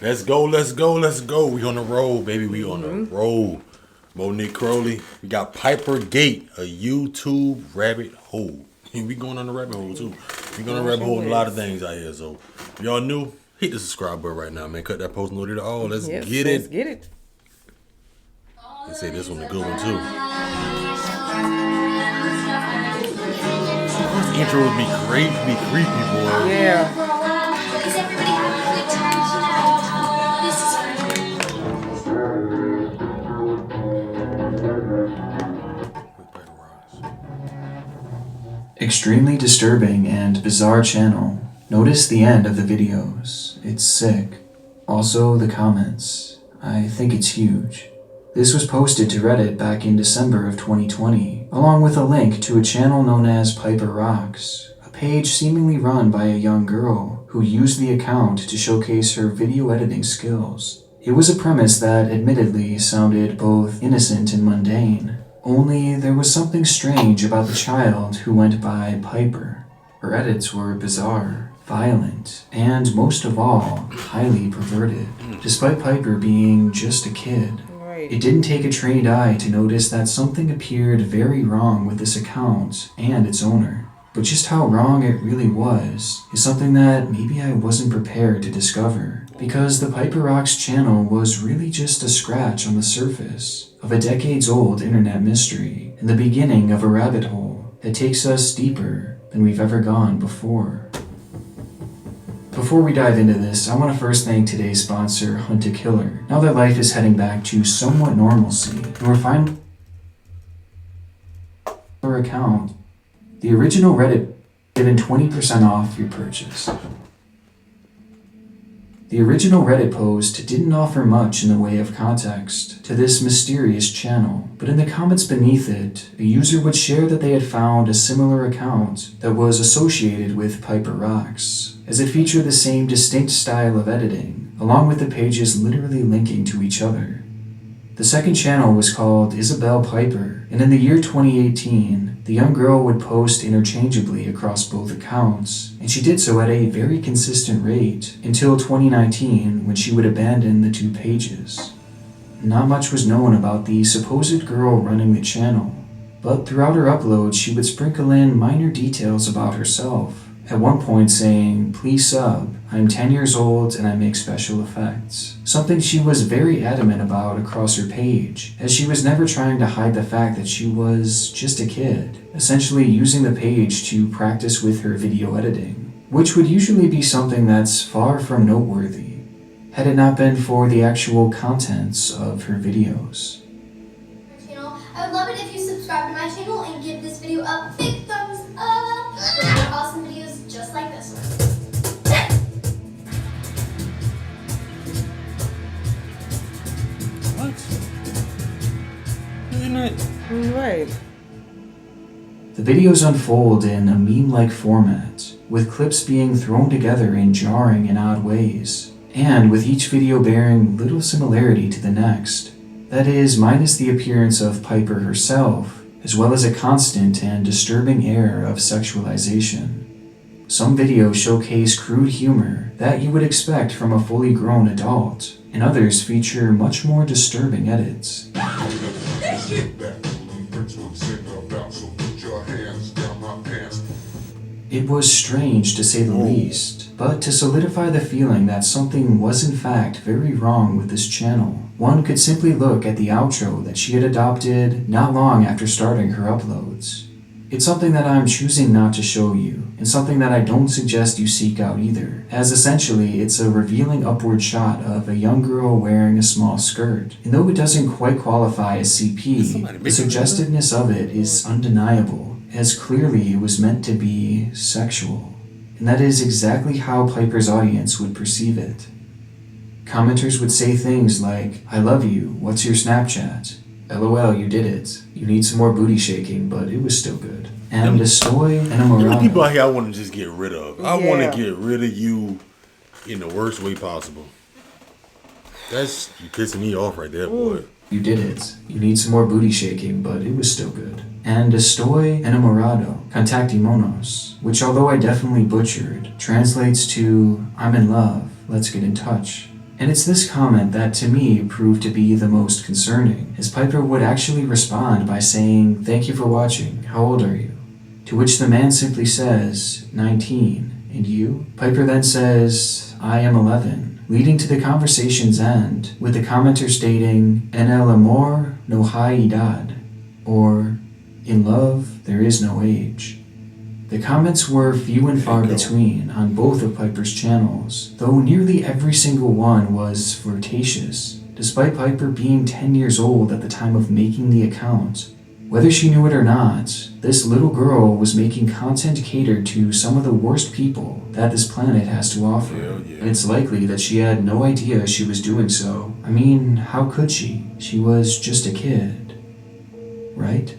Let's go, let's go, let's go. We on the road, baby. We on the road. Monique Crowley. We got Pipergate, a YouTube rabbit hole. We going on the rabbit hole too. We going on the rabbit hole in a lot of things out here. So if y'all new, hit the subscribe button right now, man. Cut that post notification all. Let's get it. Let's get it. They say this one a good one too. This intro would be great, be creepy, boy. Yeah. Is everybody having a good time tonight? This is Extremely disturbing and bizarre channel. Notice the end of the videos. It's sick. Also the comments. I think it's huge. This was posted to Reddit back in December of 2020, along with a link to a channel known as Piper Rocks, a page seemingly run by a young girl who used the account to showcase her video editing skills. It was a premise that admittedly sounded both innocent and mundane, only there was something strange about the child who went by Piper. Her edits were bizarre, violent, and most of all, highly perverted, despite Piper being just a kid. It didn't take a trained eye to notice that something appeared very wrong with this account and its owner. But just how wrong it really was is something that maybe I wasn't prepared to discover, because the Piper Rocks channel was really just a scratch on the surface of a decades-old internet mystery and the beginning of a rabbit hole that takes us deeper than we've ever gone before. Before we dive into this, I want to first thank today's sponsor, Hunt a Killer. Now that life is heading back to somewhat normalcy, and we're finally our account, the original Reddit given 20% off your purchase. The original Reddit post didn't offer much in the way of context to this mysterious channel, but in the comments beneath it, a user would share that they had found a similar account that was associated with Piper Rocks, as it featured the same distinct style of editing, along with the pages literally linking to each other. The second channel was called Isabelle Piper, and in the year 2018, the young girl would post interchangeably across both accounts, and she did so at a very consistent rate until 2019, when she would abandon the two pages. Not much was known about the supposed girl running the channel, but throughout her uploads she would sprinkle in minor details about herself, at one point saying, "Please sub, I'm 10 years old and I make special effects." Something she was very adamant about across her page, as she was never trying to hide the fact that she was just a kid, essentially using the page to practice with her video editing, which would usually be something that's far from noteworthy, had it not been for the actual contents of her videos. I would love it if you subscribe to my channel and give this video a big thumbs up for more awesome videos just like this one. What? Isn't it? Right. The videos unfold in a meme-like format, with clips being thrown together in jarring and odd ways, and with each video bearing little similarity to the next. That is, minus the appearance of Piper herself, as well as a constant and disturbing air of sexualization. Some videos showcase crude humor that you would expect from a fully grown adult, and others feature much more disturbing edits. It was strange to say the least, but to solidify the feeling that something was in fact very wrong with this channel, one could simply look at the outro that she had adopted not long after starting her uploads. It's something that I'm choosing not to show you, and something that I don't suggest you seek out either, as essentially it's a revealing upward shot of a young girl wearing a small skirt. And though it doesn't quite qualify as CP, the suggestiveness of it is undeniable, as clearly it was meant to be sexual. And that is exactly how Piper's audience would perceive it. Commenters would say things like, "I love you, what's your Snapchat? LOL, you did it. You need some more booty shaking, but it was still good." And a stoy and a morale. People out here I want to just get rid of. I want Yeah. to get rid of you in the worst way possible. That's, you pissing me off right there, boy. You did it. You need some more booty shaking, but it was still good. And estoy enamorado, contactimonos, which although I definitely butchered, translates to I'm in love, let's get in touch. And it's this comment that to me proved to be the most concerning, as Piper would actually respond by saying, "Thank you for watching, how old are you?" To which the man simply says, 19, and you? Piper then says, "I am 11, leading to the conversation's end, with the commenter stating, "En el amor no hay edad," or, "In love, there is no age." The comments were few and far between on both of Piper's channels, though nearly every single one was flirtatious, despite Piper being 10 years old at the time of making the account. Whether she knew it or not, this little girl was making content catered to some of the worst people that this planet has to offer. And it's likely that she had no idea she was doing so. I mean, how could she? She was just a kid, right?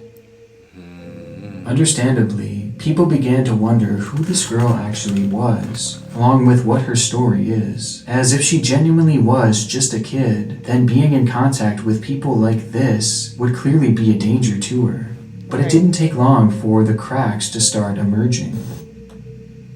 Understandably, people began to wonder who this girl actually was, along with what her story is, as if she genuinely was just a kid, then being in contact with people like this would clearly be a danger to her. But it didn't take long for the cracks to start emerging.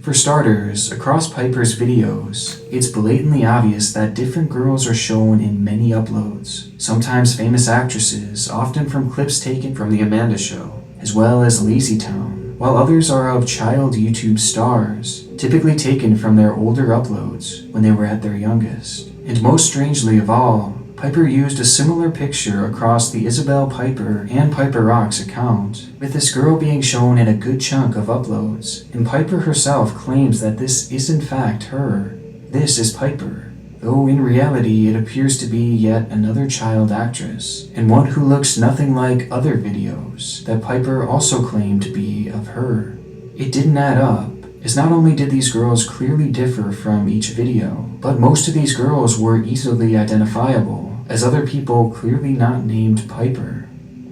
For starters, across Piper's videos, it's blatantly obvious that different girls are shown in many uploads, sometimes famous actresses, often from clips taken from The Amanda Show, as well as Lazy Town, while others are of child YouTube stars, typically taken from their older uploads when they were at their youngest. And most strangely of all, Piper used a similar picture across the Isabelle Piper and Piper Rocks account, with this girl being shown in a good chunk of uploads, and Piper herself claims that this is in fact her. This is Piper, though in reality it appears to be yet another child actress, and one who looks nothing like other videos that Piper also claimed to be of her. It didn't add up, as not only did these girls clearly differ from each video, but most of these girls were easily identifiable as other people clearly not named Piper.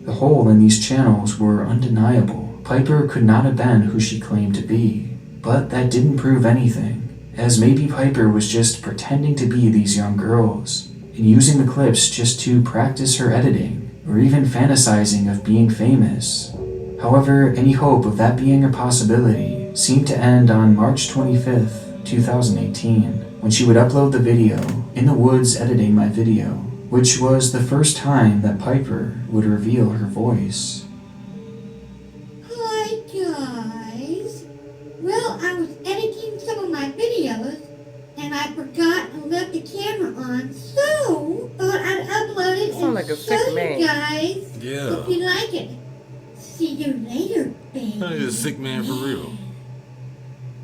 The hole in these channels were undeniable. Piper could not have been who she claimed to be, but that didn't prove anything, as maybe Piper was just pretending to be these young girls, and using the clips just to practice her editing, or even fantasizing of being famous. However, any hope of that being a possibility seemed to end on March 25th, 2018, when she would upload the video, "In the Woods Editing My Video," which was the first time that Piper would reveal her voice. Hi guys. Well, I was editing some of my videos and I forgot and left the camera on, so thought I'd upload it and like a show sick man. you guys Yeah. if you like it. See you later, baby. That is a sick man for real.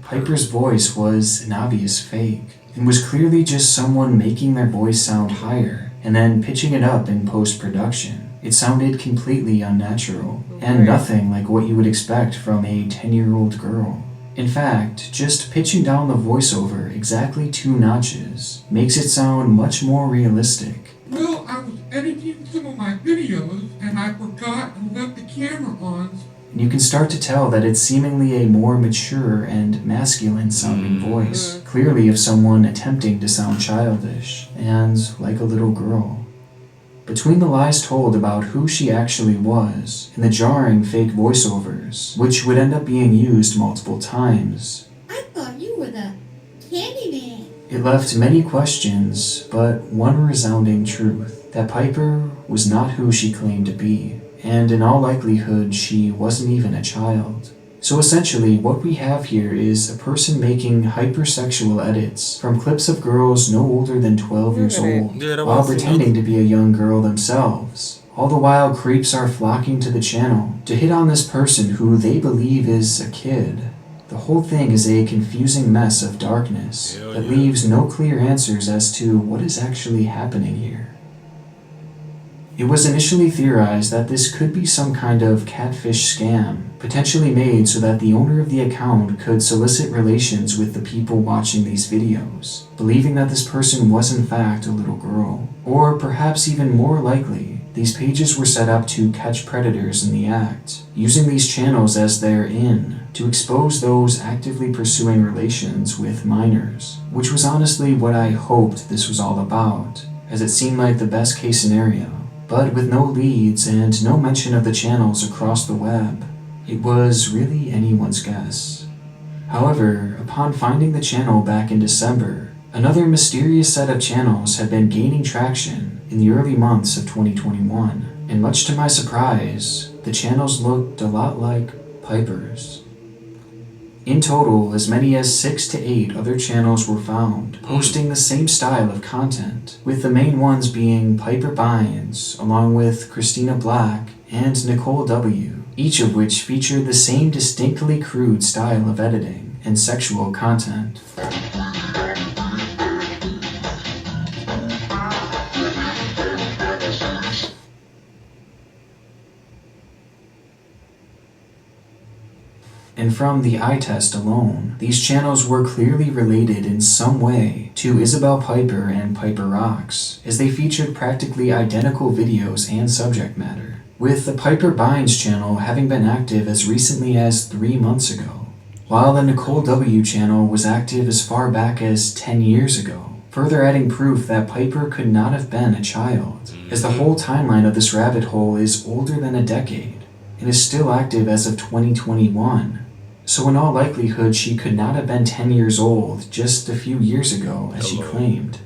Piper's voice was an obvious fake, and was clearly just someone making their voice sound higher, and then pitching it up in post-production. It sounded completely unnatural, and nothing like what you would expect from a 10-year-old girl. In fact, just pitching down the voiceover exactly 2 notches makes it sound much more realistic. Well, I was editing some of my videos and I forgot and left the camera on. And you can start to tell that it's seemingly a more mature and masculine sounding voice, clearly of someone attempting to sound childish and like a little girl. Between the lies told about who she actually was and the jarring fake voiceovers, which would end up being used multiple times, I thought you were the Candyman. it left many questions, but one resounding truth, that Piper was not who she claimed to be. And in all likelihood, she wasn't even a child. So essentially, what we have here is a person making hypersexual edits from clips of girls no older than 12 years old, while pretending to be a young girl themselves. All the while, creeps are flocking to the channel to hit on this person who they believe is a kid. The whole thing is a confusing mess of darkness that leaves no clear answers as to what is actually happening here. It was initially theorized that this could be some kind of catfish scam, potentially made so that the owner of the account could solicit relations with the people watching these videos, believing that this person was in fact a little girl. Or perhaps even more likely, these pages were set up to catch predators in the act, using these channels as their in to expose those actively pursuing relations with minors, which was honestly what I hoped this was all about, as it seemed like the best case scenario. But with no leads and no mention of the channels across the web, it was really anyone's guess. However, upon finding the channel back in December, Another mysterious set of channels had been gaining traction in the early months of 2021, and much to my surprise, the channels looked a lot like Piper's. In total, as many as 6 to 8 other channels were found, posting the same style of content, with the main ones being Piper Bynes, along with Christina Black and Nicole W., each of which featured the same distinctly crude style of editing and sexual content. And from the eye test alone, these channels were clearly related in some way to Isabelle Piper and Piper Rocks, as they featured practically identical videos and subject matter, with the Piper Bynes channel having been active as recently as 3 months ago, while the Nicole W channel was active as far back as 10 years ago, further adding proof that Piper could not have been a child, as the whole timeline of this rabbit hole is older than a decade, and is still active as of 2021. So in all likelihood, she could not have been 10 years old just a few years ago, as she claimed.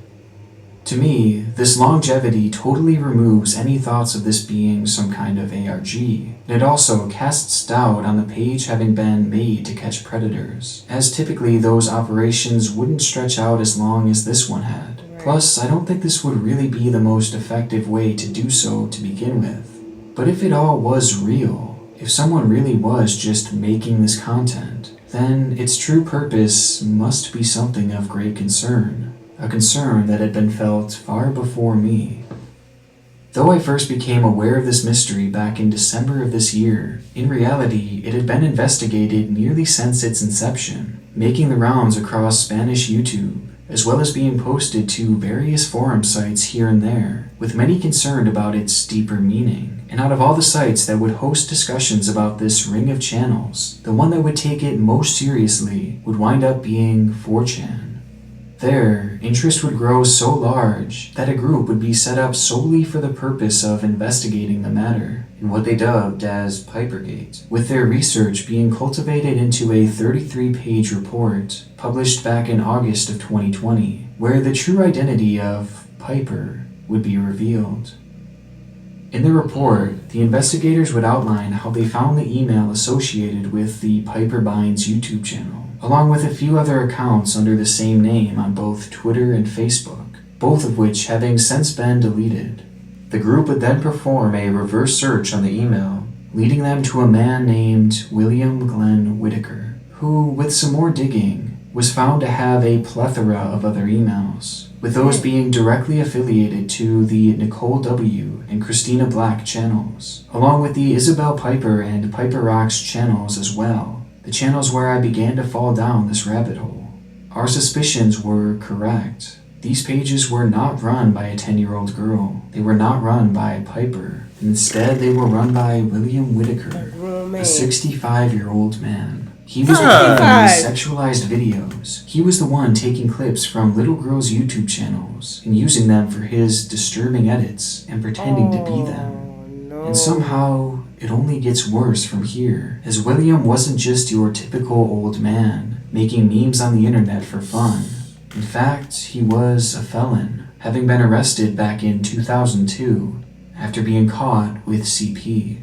To me, this longevity totally removes any thoughts of this being some kind of ARG, and it also casts doubt on the page having been made to catch predators, as typically those operations wouldn't stretch out as long as this one had. Plus, I don't think this would really be the most effective way to do so to begin with. But if it all was real, if someone really was just making this content, then its true purpose must be something of great concern, a concern that had been felt far before me. Though I first became aware of this mystery back in December of this year, in reality it had been investigated nearly since its inception, making the rounds across Spanish YouTube, as well as being posted to various forum sites here and there, with many concerned about its deeper meaning. And out of all the sites that would host discussions about this ring of channels, the one that would take it most seriously would wind up being 4chan. There, interest would grow so large that a group would be set up solely for the purpose of investigating the matter, in what they dubbed as Pipergate, with their research being cultivated into a 33-page report published back in August of 2020, where the true identity of Piper would be revealed. In the report, the investigators would outline how they found the email associated with the Piper Bynes YouTube channel, along with a few other accounts under the same name on both Twitter and Facebook, both of which having since been deleted. The group would then perform a reverse search on the email, leading them to a man named William Glenn Whitaker, who, with some more digging, was found to have a plethora of other emails, with those being directly affiliated to the Nicole W. and Christina Black channels, along with the Isabelle Piper and Piper Rocks channels as well, the channels where I began to fall down this rabbit hole. Our suspicions were correct. These pages were not run by a 10-year-old girl. They were not run by Piper. Instead, they were run by William Whitaker, a 65-year-old man. He was making these sexualized videos. He was the one taking clips from little girls' YouTube channels and using them for his disturbing edits and pretending to be them. And somehow, it only gets worse from here, as William wasn't just your typical old man making memes on the internet for fun. In fact, he was a felon, having been arrested back in 2002 after being caught with CP.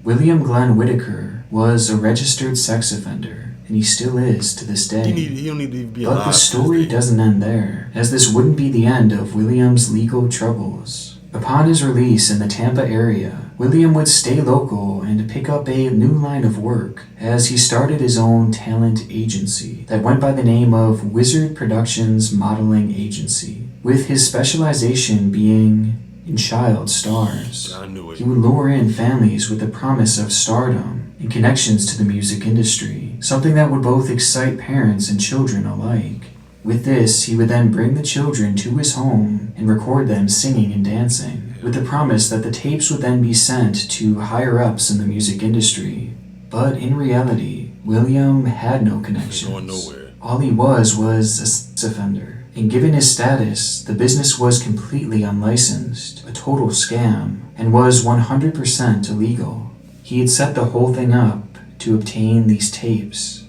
William Glenn Whitaker was a registered sex offender, and he still is to this day. He don't need to be alive. But the story doesn't end there, as this wouldn't be the end of William's legal troubles. Upon his release in the Tampa area, William would stay local and pick up a new line of work, as he started his own talent agency that went by the name of Wizard Productions Modeling Agency, with his specialization being in child stars. I knew it. He would lure in families with the promise of stardom and connections to the music industry, something that would both excite parents and children alike. With this, he would then bring the children to his home and record them singing and dancing, with the promise that the tapes would then be sent to higher-ups in the music industry. But in reality, William had no connections. Going nowhere. All he was a sex offender. And given his status, the business was completely unlicensed, a total scam, and was 100% illegal. He had set the whole thing up to obtain these tapes.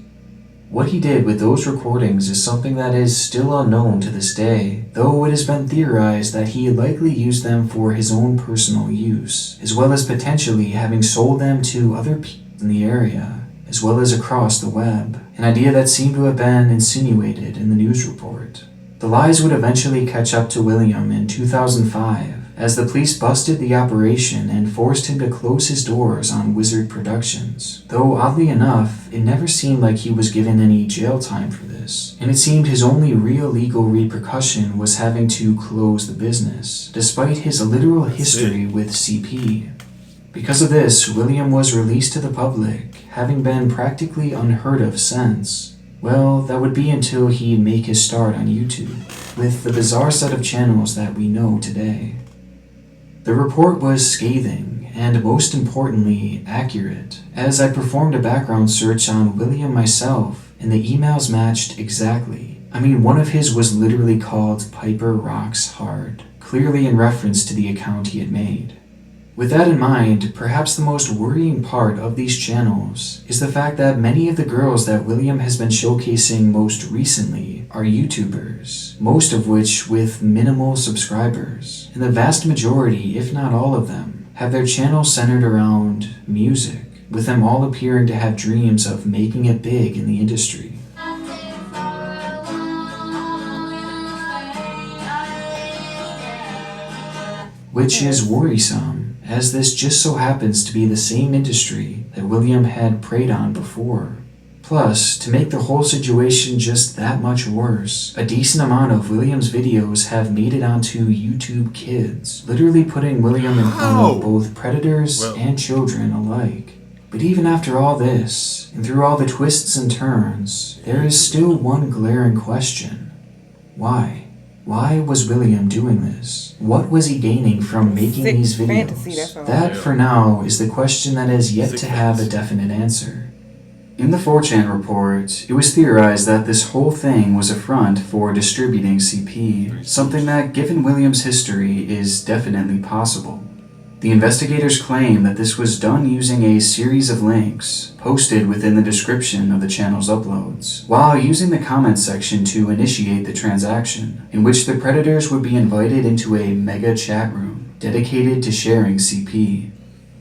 What he did with those recordings is something that is still unknown to this day, though it has been theorized that he likely used them for his own personal use, as well as potentially having sold them to other people in the area, as well as across the web, an idea that seemed to have been insinuated in the news report. The lies would eventually catch up to William in 2005, as the police busted the operation and forced him to close his doors on Wizard Productions, though oddly enough, it never seemed like he was given any jail time for this, and it seemed his only real legal repercussion was having to close the business, despite his literal history with CP. Because of this, William was released to the public, having been practically unheard of since. Well, that would be until he'd make his start on YouTube, with the bizarre set of channels that we know today. The report was scathing, and most importantly, accurate, as I performed a background search on William myself, and the emails matched exactly. I mean, one of his was literally called Piper Rocks Hard, clearly in reference to the account he had made. With that in mind, perhaps the most worrying part of these channels is the fact that many of the girls that William has been showcasing most recently are YouTubers, most of which with minimal subscribers, and the vast majority, if not all of them, have their channels centered around music, with them all appearing to have dreams of making it big in the industry. Which is worrisome, as this just so happens to be the same industry that William had preyed on before. Plus, to make the whole situation just that much worse, a decent amount of William's videos have made it onto YouTube Kids, literally putting William in front of both predators and children alike. But even after all this, and through all the twists and turns, there is still one glaring question. Why? Why was William doing this? What was he gaining from making these videos? That, for now, is the question that has yet to have a definite answer. In the 4chan report, it was theorized that this whole thing was a front for distributing CP, something that, given William's history, is definitely possible. The investigators claim that this was done using a series of links posted within the description of the channel's uploads, while using the comments section to initiate the transaction, in which the predators would be invited into a mega chat room dedicated to sharing CP.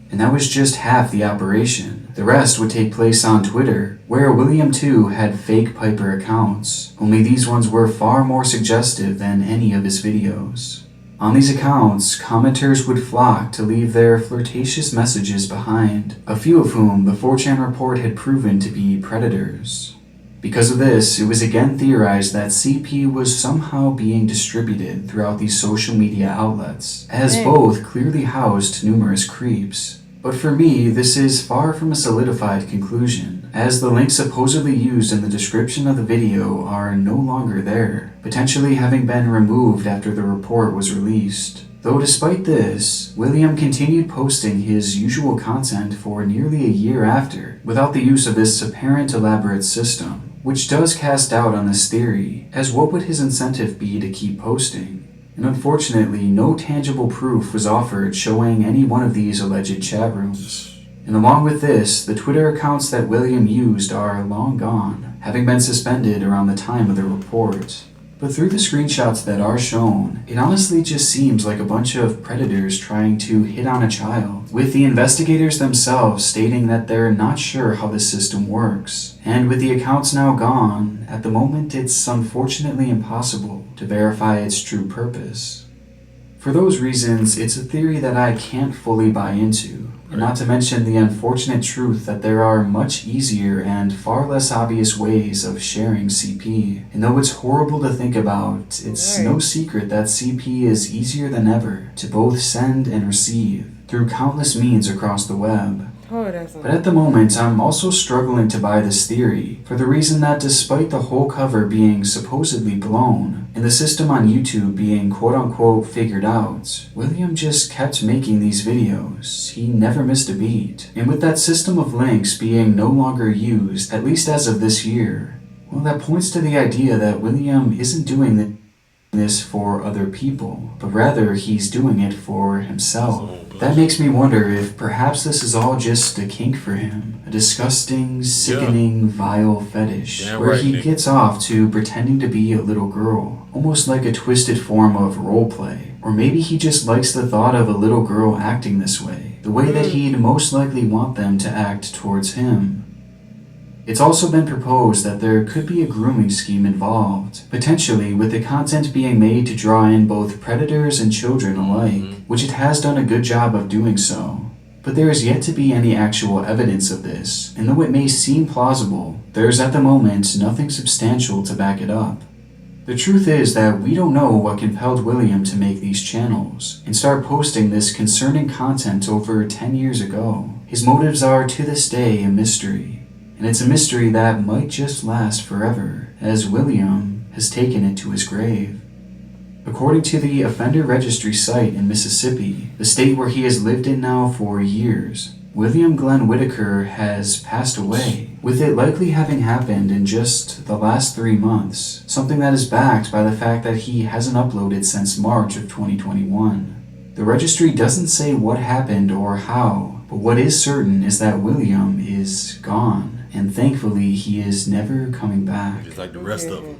And that was just half the operation. The rest would take place on Twitter, where William too had fake Piper accounts, only these ones were far more suggestive than any of his videos. On these accounts, commenters would flock to leave their flirtatious messages behind, a few of whom the 4chan report had proven to be predators. Because of this, it was again theorized that CP was somehow being distributed throughout these social media outlets, as both clearly housed numerous creeps. But for me, this is far from a solidified conclusion, as the links supposedly used in the description of the video are no longer there, potentially having been removed after the report was released. Though despite this, William continued posting his usual content for nearly a year after, without the use of this apparent elaborate system, which does cast doubt on this theory, as what would his incentive be to keep posting? And unfortunately, no tangible proof was offered showing any one of these alleged chat rooms. And along with this, the Twitter accounts that William used are long gone, having been suspended around the time of the report. But through the screenshots that are shown, it honestly just seems like a bunch of predators trying to hit on a child, with the investigators themselves stating that they're not sure how the system works. And with the accounts now gone, at the moment it's unfortunately impossible to verify its true purpose. For those reasons, it's a theory that I can't fully buy into, and not to mention the unfortunate truth that there are much easier and far less obvious ways of sharing CP. And though it's horrible to think about, it's no secret that CP is easier than ever to both send and receive through countless means across the web. But at the moment, I'm also struggling to buy this theory, for the reason that despite the whole cover being supposedly blown, and the system on YouTube being quote-unquote figured out, William just kept making these videos. He never missed a beat. And with that system of links being no longer used, at least as of this year, well, that points to the idea that William isn't doing this for other people, but rather he's doing it for himself. That makes me wonder if perhaps this is all just a kink for him, a disgusting, sickening, vile fetish, where he gets off to pretending to be a little girl, almost like a twisted form of roleplay. Or maybe he just likes the thought of a little girl acting this way, the way that he'd most likely want them to act towards him. It's also been proposed that there could be a grooming scheme involved, potentially with the content being made to draw in both predators and children alike, which it has done a good job of doing so. But there is yet to be any actual evidence of this, and though it may seem plausible, there is at the moment nothing substantial to back it up. The truth is that we don't know what compelled William to make these channels and start posting this concerning content over 10 years ago. His motives are to this day a mystery. And it's a mystery that might just last forever, as William has taken it to his grave. According to the offender registry site in Mississippi, the state where he has lived in now for years, William Glenn Whitaker has passed away, with it likely having happened in just the last 3 months, something that is backed by the fact that he hasn't uploaded since March of 2021. The registry doesn't say what happened or how, but what is certain is that William is gone. And thankfully, he is never coming back. Just like the rest of them.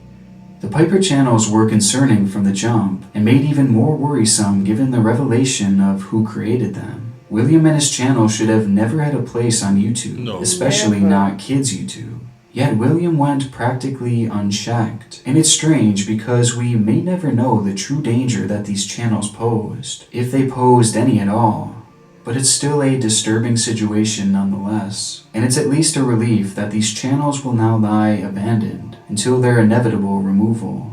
The Piper channels were concerning from the jump, and made even more worrisome given the revelation of who created them. William and his channel should have never had a place on YouTube, especially not kids' YouTube. Yet William went practically unchecked. And it's strange because we may never know the true danger that these channels posed, if they posed any at all. But it's still a disturbing situation nonetheless, and it's at least a relief that these channels will now lie abandoned until their inevitable removal.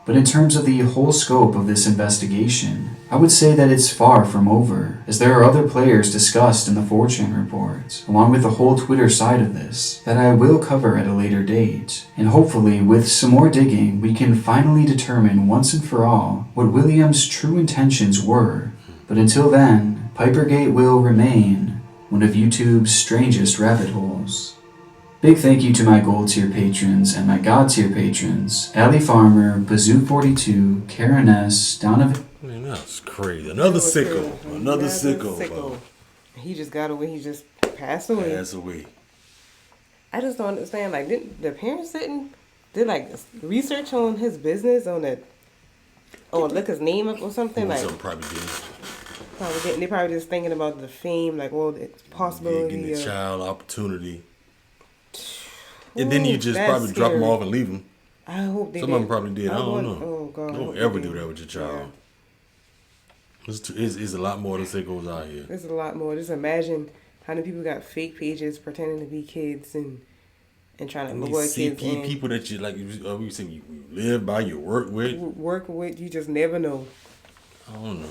But in terms of the whole scope of this investigation, I would say that it's far from over, as there are other players discussed in the 4chan reports, along with the whole Twitter side of this, that I will cover at a later date, and hopefully with some more digging we can finally determine once and for all what William's true intentions were. But until then, Pipergate will remain one of YouTube's strangest rabbit holes. Big thank you to my gold tier patrons and my god tier patrons, Ali Farmer, Bazoo42, Karen S, Donovan. Man, that's crazy. Another sicko. Another sicko. He just got away. He just passed away. I just don't understand. Like, did the parents did like research on his business on that, or look his name up or something? Like, some probably did. They probably just thinking about the fame, like, well, it's possible. Getting the child opportunity. And then you just probably drop them off and leave them. I hope they Some of them probably did. I don't know. Oh, God. Don't ever do that with your child. Yeah. It's a lot more than sickos out here. There's a lot more. Just imagine how many people got fake pages pretending to be kids and trying to avoid kids. People that you, like, we say you live by, you work with. You just never know. I don't know.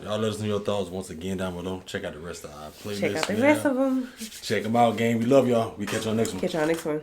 Y'all let us know your thoughts once again down below. Check out the rest of our playlist. Check out the rest of them. Check them out, gang. We love y'all. We catch y'all next one.